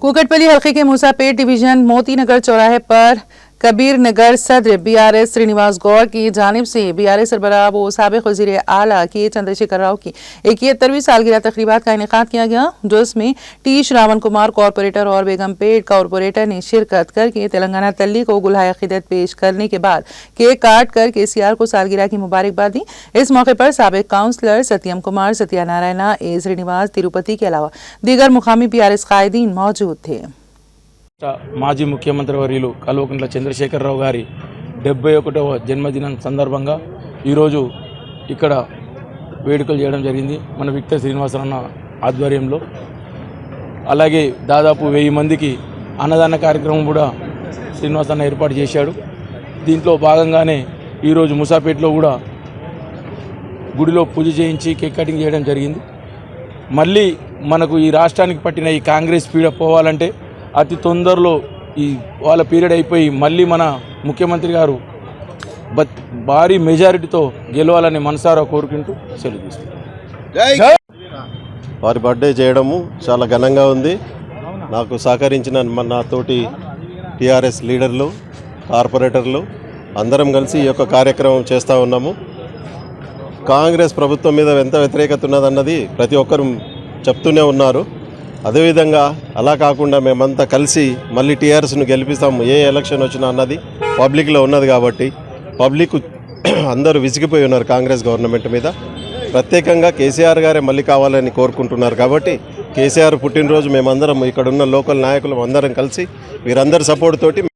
कुकटपल्ली हल्के के मूसापेट डिवीजन मोती नगर चौराहे पर कबीर नगर सदर बीआरएस श्रीनिवास गौड़ की जानिब से बीआरएस सरबराह व साबिक वज़ीर आला के चंद्रशेखर राव की 71वीं सालगिरह तकरीबात का इनेकाद किया गया, जिसमें टी श्रावण कुमार कॉरपोरेटर और बेगमपेट कॉरपोरेटर ने शिरकत करके तेलंगाना तल्ली को गुलहाय अक़ीदत पेश करने के बाद केक काट कर केसीआर को सालगिरह की मुबारकबाद दी। इस मौके पर साबिक काउंसलर सत्यम कुमार, सत्यानारायण ए श्रीनिवास तिरुपति के अलावा दीगर मुकामी बीआरएस कायदीन मौजूद थे। మాజీ ముఖ్యమంత్రి వర్యులు కల్వకుంట్ల చంద్రశేఖరరావు గారి 71వ జన్మదినం సందర్భంగా ఈరోజు ఇక్కడ వేడుకలు చేయడం జరిగింది మన విక్టర్ శ్రీనివాసరావు ఆధ్వర్యంలో। అలాగే దాదాపు 1000 మందికి అన్నదాన కార్యక్రమం కూడా శ్రీనివాసరావు ఏర్పాటు చేశాడు। దీంట్లో భాగంగానే ఈరోజు ముసాపేట్లో కూడా గుడిలో పూజ చేయించి కేక్ కటింగ్ చేయడం జరిగింది। మళ్ళీ మనకు ఈ రాష్ట్రానికి పట్టిన ఈ కాంగ్రెస్ పీడ పోవాలంటే అతి తొందరలో ఈ వాళ్ళ పీరియడ్ అయిపోయి మళ్ళీ మన ముఖ్యమంత్రి గారు భారీ మెజారిటీతో గెలవాలని మనసారా కోరుకుంటూ సెలవు తీసుకుంటాం। వారి బర్త్డే చేయడము చాలా ఘనంగా ఉంది। నాకు సహకరించిన నాతోటి టీఆర్ఎస్ లీడర్లు, కార్పొరేటర్లు అందరం కలిసి ఈ యొక్క కార్యక్రమం చేస్తూ ఉన్నాము। కాంగ్రెస్ ప్రభుత్వం మీద ఎంత వ్యతిరేకత ఉన్నదన్నది ప్రతి ఒక్కరు చెప్తూనే ఉన్నారు। అదేవిధంగా అలా కాకుండా మేమంతా కలిసి మళ్ళీ టీఆర్ఎస్ను గెలిపిస్తాము ఏ ఎలక్షన్ వచ్చినా అన్నది పబ్లిక్లో ఉన్నది కాబట్టి పబ్లిక్ అందరూ విసిగిపోయి ఉన్నారు కాంగ్రెస్ గవర్నమెంట్ మీద। ప్రత్యేకంగా కేసీఆర్ గారే మళ్ళీ కావాలని కోరుకుంటున్నారు కాబట్టి కేసీఆర్ పుట్టినరోజు మేమందరం ఇక్కడ ఉన్న లోకల్ నాయకులు అందరం కలిసి వీరందరి సపోర్ట్ తోటి